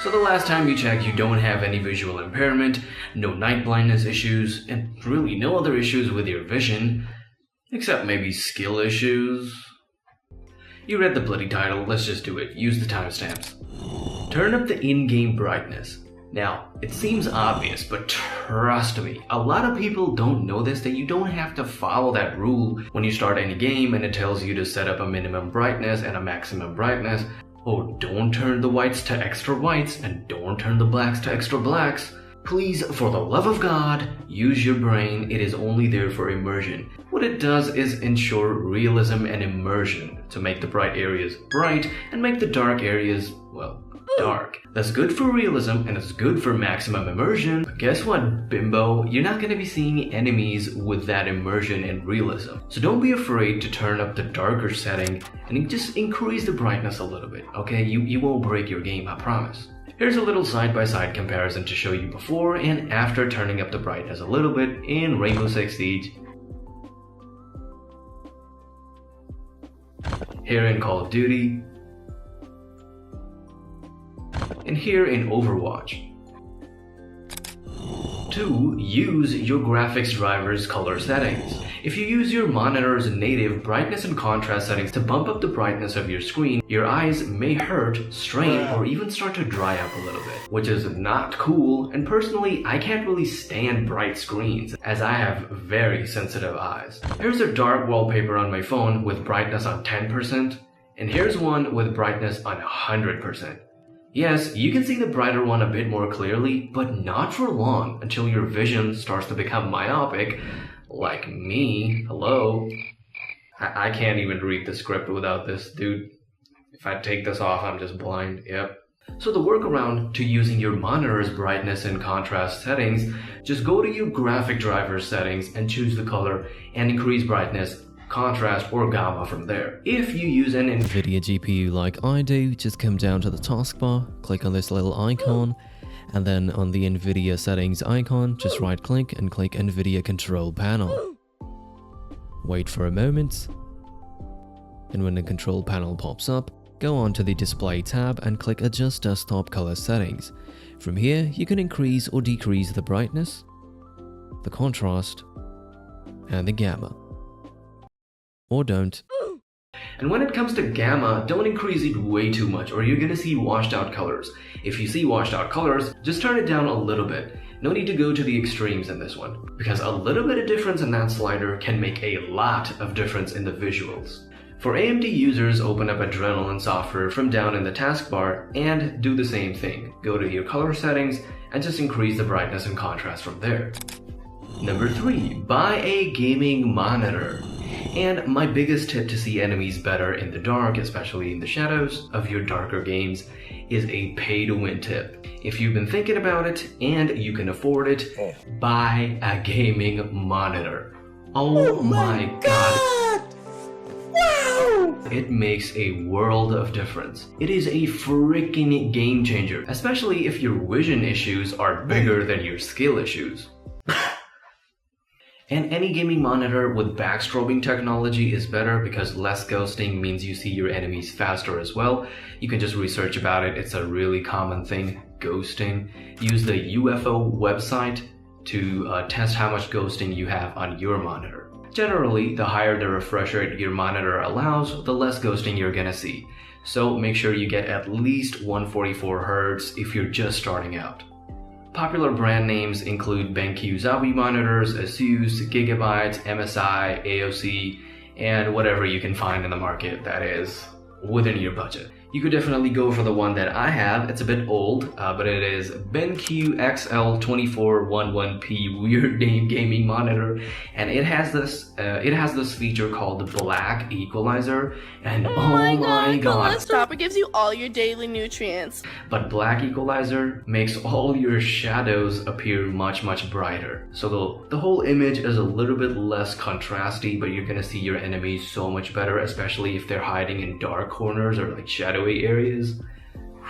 So the last time you checked, you don't have any visual impairment, no night blindness issues, and really no other issues with your vision, except maybe skill issues. You read the bloody title, let's just do it. Use the timestamps. Turn up the in-game brightness. Now, it seems obvious, but trust me, a lot of people don't know this, that you don't have to follow that rule when you start any game and it tells you to set up a minimum brightness and a maximum brightness. Oh, don't turn the whites to extra whites and don't turn the blacks to extra blacks. Please, for the love of God, use your brain. It is only there for immersion. What it does is ensure realism and immersion to make the bright areas bright and make the dark areas, well, dark. That's good for realism and it's good for maximum immersion. But guess what, bimbo? You're not going to be seeing enemies with that immersion and realism. So don't be afraid to turn up the darker setting and just increase the brightness a little bit, okay? You won't break your game, I promise. Here's a little side-by-side comparison to show you before and after turning up the brightness a little bit in Rainbow Six Siege, here in Call of Duty, and here in Overwatch. 2. Use your graphics driver's color settings. If you use your monitor's native brightness and contrast settings to bump up the brightness of your screen, your eyes may hurt, strain, or even start to dry up a little bit, which is not cool, and personally, I can't really stand bright screens, as I have very sensitive eyes. Here's a dark wallpaper on my phone with brightness on 10%, and here's one with brightness on 100%. Yes, you can see the brighter one a bit more clearly, but not for long until your vision starts to become myopic, like me. Hello? I can't even read the script without this, dude. If I take this off, I'm just blind, yep. So the workaround to using your monitor's brightness and contrast settings, just go to your graphic driver settings and choose the color and increase brightness, contrast, or gamma from there. If you use an NVIDIA GPU like I do, just come down to the taskbar, click on this little icon, and then on the NVIDIA settings icon, just right click and click NVIDIA control panel. Wait for a moment, and when the control panel pops up, go on to the display tab and click adjust desktop color settings. From here, you can increase or decrease the brightness, the contrast, and the gamma. Or don't. And when it comes to gamma, don't increase it way too much or you're gonna see washed out colors. If you see washed out colors, just turn it down a little bit. No need to go to the extremes in this one, because a little bit of difference in that slider can make a lot of difference in the visuals. For AMD users, open up Adrenaline software from down in the taskbar and do the same thing. Go to your color settings and just increase the brightness and contrast from there. Number 3, buy a gaming monitor. And my biggest tip to see enemies better in the dark, especially in the shadows of your darker games, is a pay-to-win tip. If you've been thinking about it and you can afford it, buy a gaming monitor. Oh my god! Wow! It makes a world of difference. It is a freaking game changer, especially if your vision issues are bigger than your skill issues. And any gaming monitor with backstrobing technology is better because less ghosting means you see your enemies faster as well. You can just research about it. It's a really common thing, ghosting. Use the UFO website to test how much ghosting you have on your monitor. Generally, the higher the refresh rate your monitor allows, the less ghosting you're gonna see. So make sure you get at least 144 Hz if you're just starting out. Popular brand names include BenQ Zowie monitors, Asus, Gigabyte, MSI, AOC, and whatever you can find in the market that is within your budget. You could definitely go for the one that I have. It's a bit old, but it is BenQ XL2411P weird name gaming monitor, and it has this feature called the black equalizer, and oh my god, stop, it gives you all your daily nutrients. But black equalizer makes all your shadows appear much brighter. So the whole image is a little bit less contrasty, but you're gonna see your enemies so much better, especially if they're hiding in dark corners or like shadowy areas.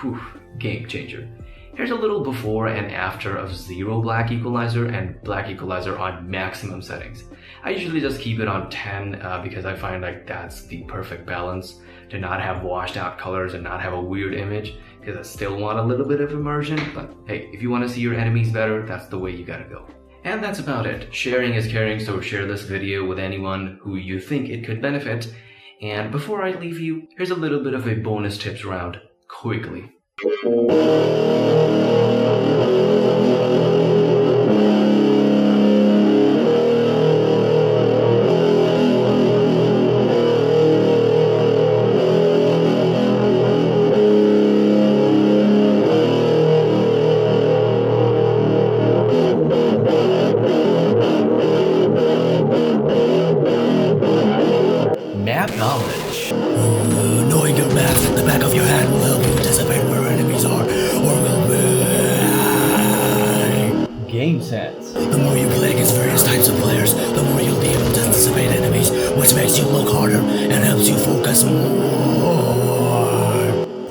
Whew, game changer. Here's a little before and after of zero black equalizer and black equalizer on maximum settings. I usually just keep it on 10 because I find like that's the perfect balance to not have washed out colors and not have a weird image. because I still want a little bit of immersion, but hey, if you want to see your enemies better, that's the way you gotta go. And that's about it. Sharing is caring, so share this video with anyone who you think it could benefit. And before I leave you, here's a little bit of a bonus tips round, quickly. Map knowledge. Knowing your map, the back of your hand will help you anticipate where enemies are or will be. Game sense. The more you play against various types of players, the more you'll be able to anticipate enemies, which makes you look harder and helps you focus more.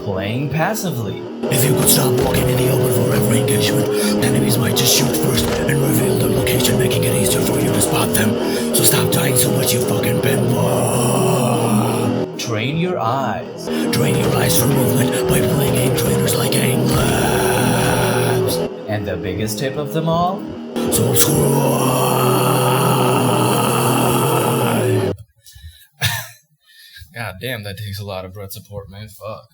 Playing passively. If you could stop walking in the open for every engagement, enemies might just shoot first and reveal their location, making it easier for you to spot them. So stop dying so much, you fucking pinball. Train your eyes. Train your eyes for movement by playing game trainers like Aim Labs. And the biggest tip of them all? Subscribe. God damn, that takes a lot of breath support, man. Fuck.